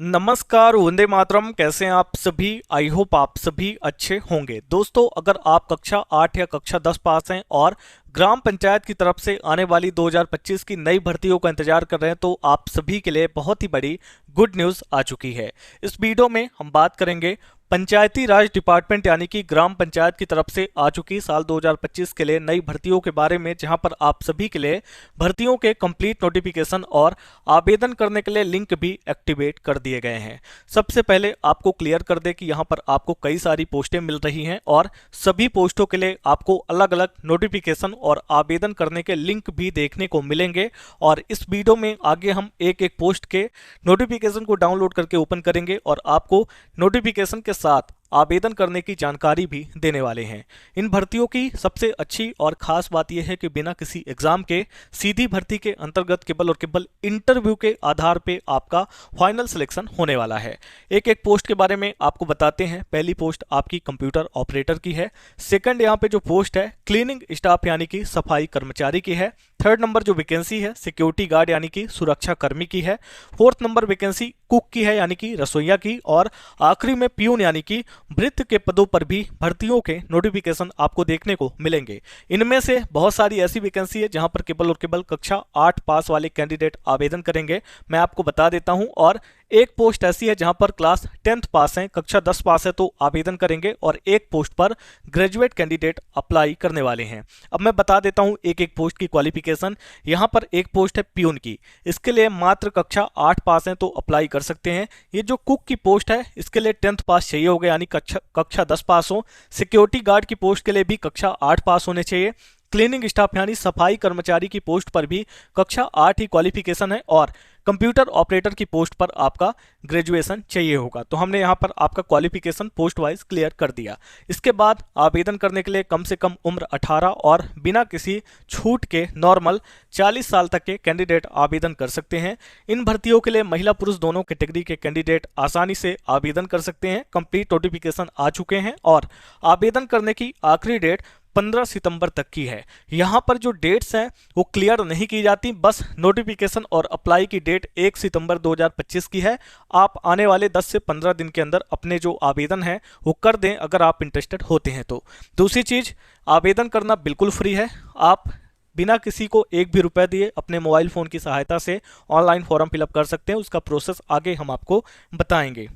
नमस्कार, वंदे मातरम। कैसे हैं आप सभी? आई होप आप सभी अच्छे होंगे। दोस्तों, अगर आप कक्षा 8 या कक्षा 10 पास हैं और ग्राम पंचायत की तरफ से आने वाली 2025 की नई भर्तियों का इंतजार कर रहे हैं तो आप सभी के लिए बहुत ही बड़ी गुड न्यूज़ आ चुकी है। इस वीडियो में हम बात करेंगे पंचायती राज डिपार्टमेंट यानी कि ग्राम पंचायत की तरफ से आ चुकी साल 2025 के लिए नई भर्तियों के बारे में, जहां पर आप सभी के लिए भर्तियों के कंप्लीट नोटिफिकेशन और आवेदन करने के लिए लिंक भी एक्टिवेट कर दिए गए हैं। सबसे पहले आपको क्लियर कर दे कि यहां पर आपको कई सारी पोस्टें मिल रही हैं और सभी पोस्टों के लिए आपको अलग अलग नोटिफिकेशन और आवेदन करने के लिंक भी देखने को मिलेंगे। और इस वीडियो में आगे हम एक एक पोस्ट के नोटिफिकेशन को डाउनलोड करके ओपन करेंगे और आपको नोटिफिकेशन के साथ आवेदन करने की जानकारी भी देने वाले हैं। इन भर्तियों की सबसे अच्छी और खास बात यह है कि बिना किसी एग्जाम के सीधी भर्ती के अंतर्गत केवल और केवल इंटरव्यू के आधार पे आपका फाइनल सिलेक्शन होने वाला है। एक एक पोस्ट के बारे में आपको बताते हैं। पहली पोस्ट आपकी कंप्यूटर ऑपरेटर की है। सेकंड यहाँ पे जो पोस्ट है क्लीनिंग स्टाफ यानी कि सफाई कर्मचारी की है। थर्ड नंबर जो वैकेंसी है सिक्योरिटी गार्ड यानी कि सुरक्षा कर्मी की है। फोर्थ नंबर वैकेंसी कुक की है यानी कि रसोईया की। और आखिरी में प्यून यानी कि भृत्य के पदों पर भी भर्तियों के नोटिफिकेशन आपको देखने को मिलेंगे। इनमें से बहुत सारी ऐसी वैकेंसी है जहां पर केवल और केवल कक्षा 8 पास वाले कैंडिडेट आवेदन करेंगे, मैं आपको बता देता हूं। और एक पोस्ट ऐसी है जहां पर क्लास 10th पास है, कक्षा 10 पास है तो आवेदन करेंगे, और एक पोस्ट पर ग्रेजुएट कैंडिडेट अप्लाई करने वाले हैं। अब मैं बता देता हूं एक एक पोस्ट की क्वालिफिकेशन। यहां पर एक पोस्ट है प्यून की, इसके लिए मात्र कक्षा 8 पास है तो अप्लाई कर सकते हैं। ये जो कुक की पोस्ट है इसके लिए 10th पास चाहिए होगा यानी कक्षा 10 पास हो। सिक्योरिटी गार्ड की पोस्ट के लिए भी कक्षा 8 पास होने चाहिए। क्लीनिंग स्टाफ यानी सफाई कर्मचारी की पोस्ट पर भी कक्षा 8 ही क्वालिफिकेशन है। और कंप्यूटर ऑपरेटर की पोस्ट पर आपका ग्रेजुएशन चाहिए होगा। तो हमने यहाँ पर आपका क्वालिफिकेशन पोस्ट वाइज क्लियर कर दिया। इसके बाद आवेदन करने के लिए कम से कम उम्र 18 और बिना किसी छूट के नॉर्मल 40 साल तक के कैंडिडेट आवेदन कर सकते हैं। इन भर्तियों के लिए महिला पुरुष दोनों कैटेगरी के कैंडिडेट आसानी से आवेदन कर सकते हैं। कंप्लीट नोटिफिकेशन आ चुके हैं और आवेदन करने की आखिरी डेट 15 सितंबर तक की है। यहाँ पर जो डेट्स हैं वो क्लियर नहीं की जाती, बस नोटिफिकेशन और अप्लाई की डेट 1 सितंबर 2025 की है। आप आने वाले 10 से 15 दिन के अंदर अपने जो आवेदन है वो कर दें अगर आप इंटरेस्टेड होते हैं तो। दूसरी चीज़, आवेदन करना बिल्कुल फ्री है। आप बिना किसी को एक भी रुपए दिए अपने मोबाइल फ़ोन की सहायता से ऑनलाइन फॉर्म फिलअप कर सकते हैं। उसका प्रोसेस आगे हम आपको बताएंगे।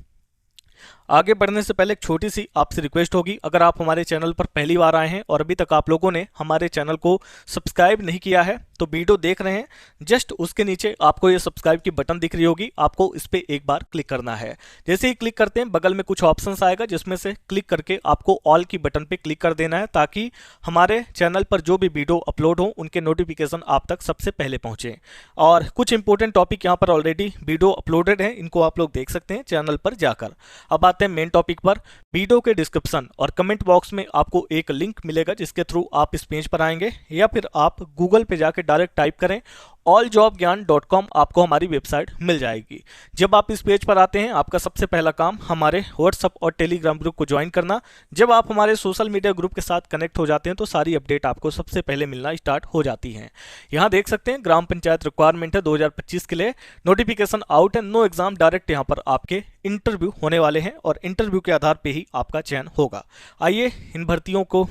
आगे बढ़ने से पहले एक छोटी सी आपसे रिक्वेस्ट होगी, अगर आप हमारे चैनल पर पहली बार आए हैं और अभी तक आप लोगों ने हमारे चैनल को सब्सक्राइब नहीं किया है तो वीडियो देख रहे हैं, जस्ट उसके नीचे आपको ये सब्सक्राइब की बटन दिख रही होगी, आपको इस पर एक बार क्लिक करना है। जैसे ही क्लिक करते हैं बगल में कुछ ऑप्शंस आएगा जिसमें से क्लिक करके आपको ऑल की बटन पे क्लिक कर देना है ताकि हमारे चैनल पर जो भी वीडियो अपलोड हो उनके नोटिफिकेशन आप तक सबसे पहले पहुंचे। और कुछ इंपॉर्टेंट टॉपिक यहाँ पर ऑलरेडी वीडियो अपलोडेड है, इनको आप लोग देख सकते हैं चैनल पर जाकर। अब आते हैं मेन टॉपिक पर। वीडियो के डिस्क्रिप्शन और कमेंट बॉक्स में आपको एक लिंक मिलेगा जिसके थ्रू आप इस पेज पर आएंगे, या फिर आप गूगल पे जाकर डायरेक्ट टाइप करें alljobgyan.com, आपको हमारी वेबसाइट मिल जाएगी। जब आप इस पेज पर आते हैं आपका सबसे पहला काम हमारे व्हाट्सएप और टेलीग्राम ग्रुप को ज्वाइन करना। जब आप हमारे सोशल मीडिया ग्रुप के साथ कनेक्ट हो जाते हैं तो सारी अपडेट आपको सबसे पहले मिलना स्टार्ट हो जाती हैं। यहाँ देख सकते हैं ग्राम पंचायत रिक्वायरमेंट है 2025 के लिए, नोटिफिकेशन आउट है, नो एग्जाम, डायरेक्ट यहाँ पर आपके इंटरव्यू होने वाले हैं और इंटरव्यू के आधार पर ही आपका चयन होगा। आइए इन भर्तियों को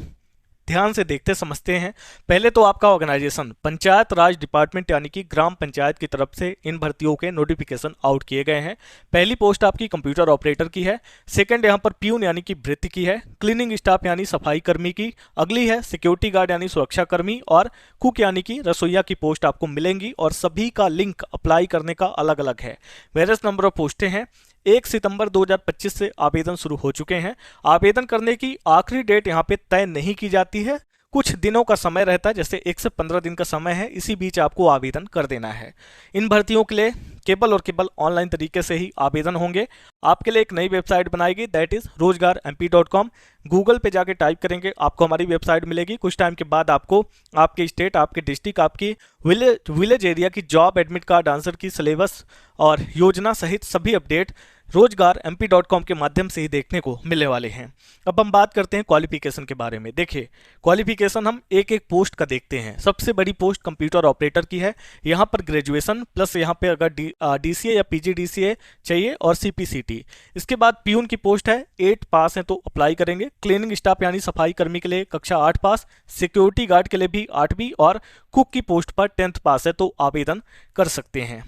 ध्यान से देखते समझते हैं। पहले तो आपका ऑर्गेनाइजेशन पंचायत राज डिपार्टमेंट यानी कि ग्राम पंचायत की तरफ से इन भर्तियों के नोटिफिकेशन आउट किए गए हैं। पहली पोस्ट आपकी कंप्यूटर ऑपरेटर की है। सेकंड यहाँ पर प्यून यानी कि भृत्य की है। क्लीनिंग स्टाफ यानी सफाई कर्मी की। अगली है सिक्योरिटी गार्ड यानी सुरक्षा कर्मी। और कुक यानी कि रसोईया की पोस्ट आपको मिलेंगी और सभी का लिंक अप्लाई करने का अलग अलग है। वेरियस नंबर ऑफ पोस्टें हैं। 1 सितंबर 2025 से आवेदन शुरू हो चुके हैं। आवेदन करने की आखिरी डेट यहाँ पे तय नहीं की जाती है, कुछ दिनों का समय रहता है, जैसे 1 से 15 दिन का समय है, इसी बीच आपको आवेदन कर देना है। इन भर्तियों के लिए केवल और केवल ऑनलाइन तरीके से ही आवेदन होंगे। आपके लिए एक नई वेबसाइट बनाएगी, दैट इज rozgarmp.com। गूगल पे जाके टाइप करेंगे आपको हमारी वेबसाइट मिलेगी। कुछ टाइम के बाद आपको आपके स्टेट, आपके डिस्ट्रिक्ट, आपकी विलेज एरिया की जॉब एडमिट कार्ड, आंसर की सिलेबस और योजना सहित सभी अपडेट रोजगार mp.com के माध्यम से ही देखने को मिलने वाले हैं। अब हम बात करते हैं क्वालिफिकेशन के बारे में। देखिए, क्वालिफिकेशन हम एक एक पोस्ट का देखते हैं। सबसे बड़ी पोस्ट कंप्यूटर ऑपरेटर की है। यहाँ पर ग्रेजुएशन प्लस यहाँ पे अगर डीसीए या पीजीडीसीए चाहिए और सीपीसीटी। इसके बाद पियून की पोस्ट है, 8 पास है तो अप्लाई करेंगे। क्लीनिंग स्टाफ यानी सफाई कर्मी के लिए कक्षा 8 पास, सिक्योरिटी गार्ड के लिए भी 8वीं और कुक की पोस्ट पर 10th पास है तो आवेदन कर सकते हैं।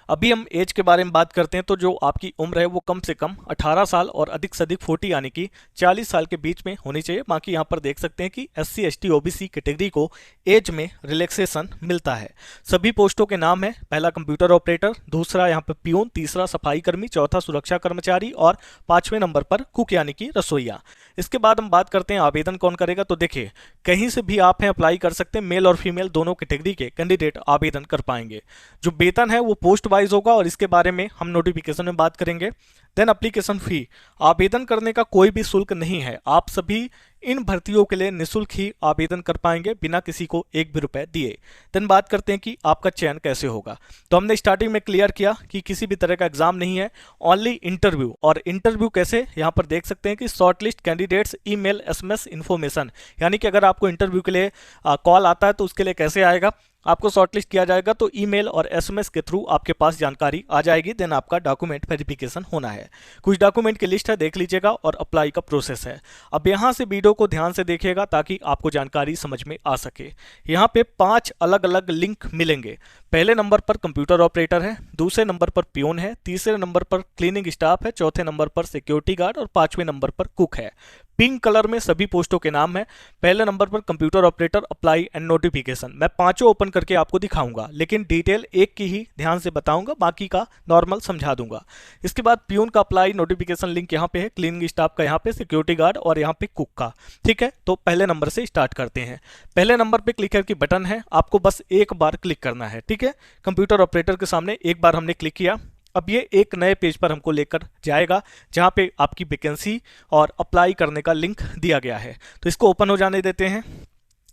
अभी हम एज के बारे में बात करते हैं, तो जो आपकी उम्र है वो कम से कम 18 साल और अधिक से अधिक 40 यानी कि 40 साल के बीच में होनी चाहिए। बाकी यहाँ पर देख सकते हैं कि SC ST OBC कैटेगरी को एज में रिलैक्सेशन मिलता है। सभी पोस्टों के नाम है, पहला कंप्यूटर ऑपरेटर, दूसरा यहाँ पर पियून, तीसरा सफाई कर्मी, चौथा सुरक्षा कर्मचारी और 5वें नंबर पर कुक यानी कि रसोईया। इसके बाद हम बात करते हैं आवेदन कौन करेगा। तो देखिए, कहीं से भी आप हैं अप्लाई कर सकते हैं। मेल और फीमेल दोनों कैटेगरी के कैंडिडेट आवेदन कर पाएंगे। जो वेतन है वो पोस्ट वाइज होगा और इसके बारे में हम नोटिफिकेशन में बात करेंगे। देन एप्लीकेशन फी, आवेदन करने का कोई भी शुल्क नहीं है। आप सभी इन भर्तियों के लिए निःशुल्क ही आवेदन कर पाएंगे बिना किसी को एक भी रुपए दिए। देन बात करते हैं कि आपका चयन कैसे होगा। तो हमने स्टार्टिंग में क्लियर किया कि किसी भी तरह का एग्जाम नहीं है, ओनली इंटरव्यू। और इंटरव्यू कैसे, यहाँ पर देख सकते हैं कि shortlist candidates email SMS information, यानी कि अगर आपको इंटरव्यू के लिए कॉल आता है तो उसके लिए कैसे आएगा, आपको शॉर्टलिस्ट किया जाएगा तो ईमेल और SMS के थ्रू आपके पास जानकारी आ जाएगी। देन आपका डॉक्यूमेंट वेरिफिकेशन होना है। कुछ डॉक्यूमेंट की लिस्ट है, देख लीजिएगा, और अप्लाई का प्रोसेस है। अब यहाँ से वीडियो को ध्यान से देखिएगा ताकि आपको जानकारी समझ में आ सके। यहाँ पे 5 अलग अलग लिंक मिलेंगे। पहले नंबर पर कंप्यूटर ऑपरेटर है, दूसरे नंबर पर पियून है, तीसरे नंबर पर क्लीनिंग स्टाफ है, चौथे नंबर पर सिक्योरिटी गार्ड और 5वें नंबर पर कुक है। पिंक कलर में सभी पोस्टों के नाम है। पहले नंबर पर computer operator, apply and notification. मैं पांचों ओपन करके आपको दिखाऊंगा, लेकिन डिटेल एक की ही ध्यान से बताऊंगा, बाकी का नॉर्मल समझा दूंगा। इसके बाद पियून का अप्लाई नोटिफिकेशन लिंक यहाँ पे है, क्लीनिंग स्टाफ का यहाँ पे, सिक्योरिटी गार्ड और यहाँ पे कुक का। ठीक है, तो पहले नंबर से स्टार्ट करते हैं। पहले नंबर पे क्लिक करके बटन है, आपको बस एक बार क्लिक करना है। ठीक है, कंप्यूटर ऑपरेटर के सामने एक बार हमने क्लिक किया। अब ये एक नए पेज पर हमको लेकर जाएगा जहां पे आपकी वैकेंसी और अप्लाई करने का लिंक दिया गया है। तो इसको ओपन हो जाने देते हैं।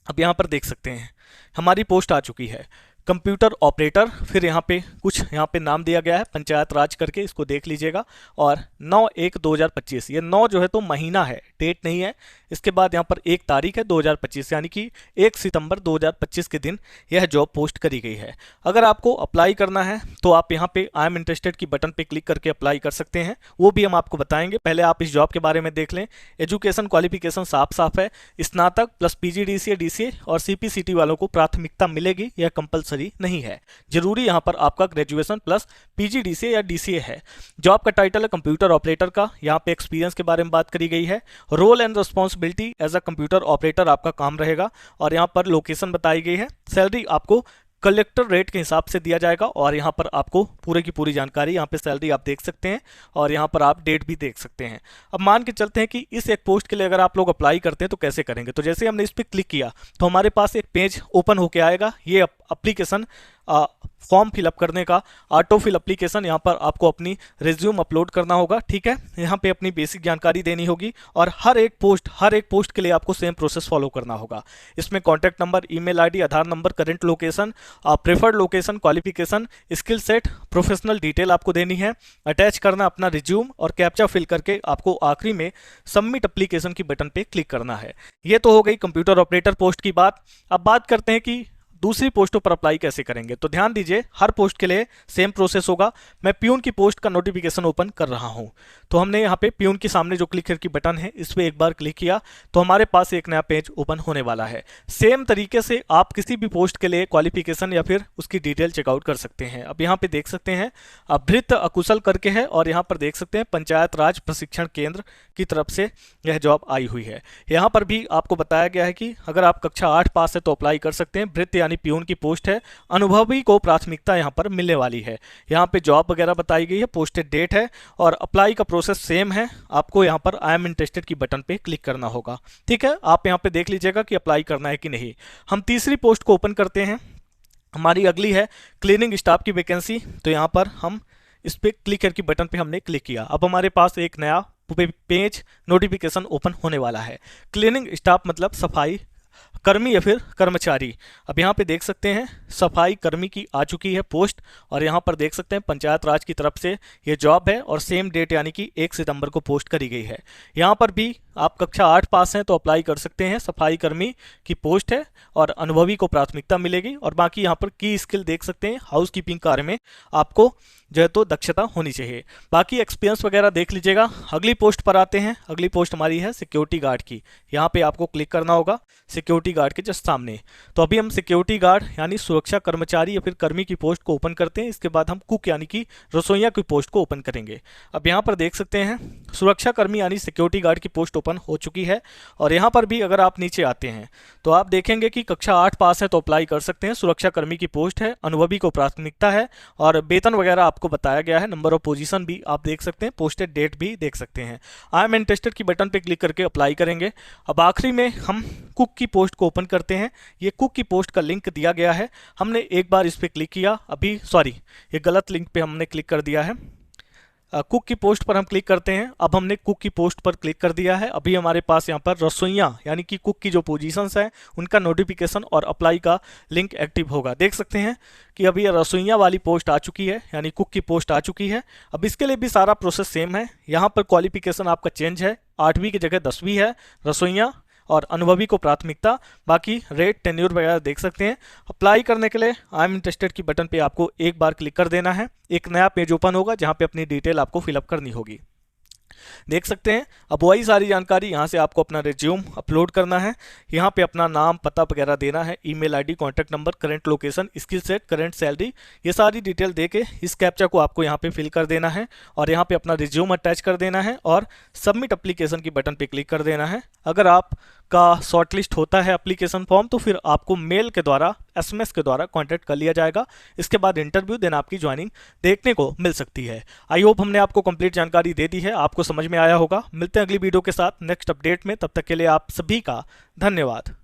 अब यहाँ पर देख सकते हैं हमारी पोस्ट आ चुकी है, कंप्यूटर ऑपरेटर। फिर यहाँ पे कुछ यहाँ पे नाम दिया गया है पंचायत राज करके, इसको देख लीजिएगा। और 9/1/2025, ये 9 जो है तो महीना है, डेट नहीं है। इसके बाद यहाँ पर 1 तारीख है 2025, यानी कि 1 सितंबर 2025 के दिन यह जॉब पोस्ट करी गई है। अगर आपको अप्लाई करना है तो आप यहाँ पे आई एम इंटरेस्टेड की बटन पे क्लिक करके अप्लाई कर सकते हैं, वो भी हम आपको बताएंगे। पहले आप इस जॉब के बारे में देख लें। एजुकेशन क्वालिफिकेशन साफ साफ है, स्नातक प्लस PGDCA DCA और CPCT वालों को प्राथमिकता मिलेगी, यह कंपलसरी नहीं है। जरूरी यहाँ पर आपका ग्रेजुएशन प्लस PGDCA या DCA है। जॉब का टाइटल है कंप्यूटर ऑपरेटर का। यहाँ पे एक्सपीरियंस के बारे में बात करी गई है। Role and responsibility as a computer operator आपका काम रहेगा और यहाँ पर लोकेशन बताई गई है। सैलरी आपको कलेक्टर रेट के हिसाब से दिया जाएगा और यहाँ पर आपको पूरे की पूरी जानकारी, यहाँ पे सैलरी आप देख सकते हैं और यहाँ पर आप डेट भी देख सकते हैं। अब मान के चलते हैं कि इस एक पोस्ट के लिए अगर आप लोग अप्लाई करते हैं तो कैसे करेंगे। तो जैसे हमने इस पर क्लिक किया तो हमारे पास एक पेज ओपन होके आएगा। ये एप्लीकेशन फॉर्म फिलअप करने का ऑटो फिल एप्लीकेशन, यहाँ पर आपको अपनी रिज्यूम अपलोड करना होगा। ठीक है, यहाँ पे अपनी बेसिक जानकारी देनी होगी और हर एक पोस्ट के लिए आपको सेम प्रोसेस फॉलो करना होगा। इसमें contact number, email ID, Aadhaar number, current location, preferred location, qualification, skill set, professional detail आपको देनी है। अटैच करना अपना रिज्यूम और कैप्चा फिल करके आपको आखिरी में सबमिट एप्लीकेशन की बटन पे क्लिक करना है। ये तो हो गई कंप्यूटर ऑपरेटर पोस्ट की बात। अब बात करते हैं कि दूसरी पोस्टों पर अप्लाई कैसे करेंगे। तो ध्यान दीजिए, हर पोस्ट के लिए सेम प्रोसेस होगा। मैं पियून की पोस्ट का नोटिफिकेशन ओपन कर रहा हूं। तो हमने यहाँ पे पियून के सामने जो क्लिक की बटन है इस पर एक बार क्लिक किया तो हमारे पास एक नया पेज ओपन होने वाला है। सेम तरीके से आप किसी भी पोस्ट के लिए क्वालिफिकेशन या फिर उसकी डिटेल चेकआउट कर सकते हैं। अब यहाँ पे देख सकते हैं भृत अकुशल करके है और यहाँ पर देख सकते हैं पंचायत राज प्रशिक्षण केंद्र की तरफ से यह जॉब आई हुई है। यहाँ पर भी आपको बताया गया है कि अगर आप कक्षा 8 पास है तो अप्लाई कर सकते हैं। भृत यानी पियून की पोस्ट है, अनुभवी को प्राथमिकता यहाँ पर मिलने वाली है। यहाँ पे जॉब वगैरह बताई गई है, पोस्टेड डेट है और अप्लाई का प्रोसेस सेम है। आपको यहाँ पर आई एम इंटरेस्टेड की बटन पे क्लिक करना होगा। ठीक है, आप यहाँ पे देख लीजिएगा कि अप्लाई करना है कि नहीं। हम तीसरी पोस्ट को ओपन करते हैं। हमारी अगली है क्लीनिंग स्टाफ की वैकेंसी। तो यहाँ पर हम इस पे क्लिक करके बटन पे हमने क्लिक किया। अब हमारे पास एक नया पेज नोटिफिकेशन ओपन होने वाला है। क्लीनिंग स्टाफ मतलब सफाई कर्मी या फिर कर्मचारी। अब यहाँ पे देख सकते हैं सफाई कर्मी की आ चुकी है पोस्ट, और यहाँ पर देख सकते हैं पंचायत राज की तरफ से ये जॉब है और सेम डेट यानी कि 1 सितंबर को पोस्ट करी गई है। यहाँ पर भी आप कक्षा 8 पास हैं तो अप्लाई कर सकते हैं। सफाई कर्मी की पोस्ट है और अनुभवी को प्राथमिकता मिलेगी। और बाकी यहाँ पर की स्किल देख सकते हैं, हाउस कीपिंग कार्य में आपको जो है तो दक्षता होनी चाहिए। बाकी एक्सपीरियंस वगैरह देख लीजिएगा। अगली पोस्ट पर आते हैं। अगली पोस्ट हमारी है सिक्योरिटी गार्ड की। यहाँ पे आपको क्लिक करना होगा सिक्योरिटी गार्ड के जस्ट सामने। तो अभी हम सिक्योरिटी गार्ड यानी सुरक्षा कर्मचारी या फिर कर्मी की पोस्ट को ओपन करते हैं। इसके बाद हम कुक यानी कि रसोइया की पोस्ट को ओपन करेंगे। अब यहाँ पर देख सकते हैं सुरक्षा कर्मी यानी सिक्योरिटी गार्ड की पोस्ट ओपन हो चुकी है। और यहाँ पर भी अगर आप नीचे आते हैं तो आप देखेंगे कि कक्षा 8 पास है तो अप्लाई कर सकते हैं। सुरक्षा कर्मी की पोस्ट है, अनुभवी को प्राथमिकता है और वेतन वगैरह आपको बताया गया है। नंबर ऑफ पोजीशन भी आप देख सकते हैं, पोस्टेड डेट भी देख सकते हैं। आई एम इंटरेस्टेड की बटन पे क्लिक करके अप्लाई करेंगे। अब आखिरी में हम कुक की पोस्ट को ओपन करते हैं। ये कुक की पोस्ट का लिंक दिया गया है, हमने एक बार इस पर क्लिक किया, अभी सॉरी ये गलत लिंक पे हमने क्लिक कर दिया है। कुक की पोस्ट पर हम क्लिक करते हैं। अब हमने कुक की पोस्ट पर क्लिक कर दिया है। अभी हमारे पास यहाँ पर रसोइया यानी कि कुक की जो पोजीशंस हैं उनका नोटिफिकेशन और अप्लाई का लिंक एक्टिव होगा। देख सकते हैं कि अभी ये रसोइया वाली पोस्ट आ चुकी है यानी कुक की पोस्ट आ चुकी है। अब इसके लिए भी सारा प्रोसेस सेम है। यहाँ पर क्वालिफिकेशन आपका चेंज है, 8वीं की जगह 10वीं है रसोइया और अनुभवी को प्राथमिकता। बाकी रेट टेन्योर वगैरह देख सकते हैं। अप्लाई करने के लिए आई एम इंटरेस्टेड की बटन पे आपको एक बार क्लिक कर देना है। एक नया पेज ओपन होगा जहां पे अपनी डिटेल आपको फिलअप करनी होगी। देख सकते हैं अब वही सारी जानकारी यहाँ से आपको अपना रिज्यूम अपलोड करना है। यहाँ पे अपना नाम पता वगैरह देना है, email ID, contact number, current location, skill set, current salary, ये सारी डिटेल दे के इस कैप्चा को आपको यहाँ पे फिल कर देना है और यहाँ पे अपना रिज्यूम अटैच कर देना है और सबमिट एप्लीकेशन की बटन पे क्लिक कर देना है। अगर आपका शॉर्टलिस्ट होता है एप्लीकेशन फॉर्म तो फिर आपको मेल के द्वारा, SMS के द्वारा कॉन्टैक्ट कर लिया जाएगा। इसके बाद इंटरव्यू देन आपकी ज्वाइनिंग देखने को मिल सकती है। आई होप हमने आपको कंप्लीट जानकारी दे दी है, आपको समझ में आया होगा। मिलते हैं अगली वीडियो के साथ नेक्स्ट अपडेट में, तब तक के लिए आप सभी का धन्यवाद।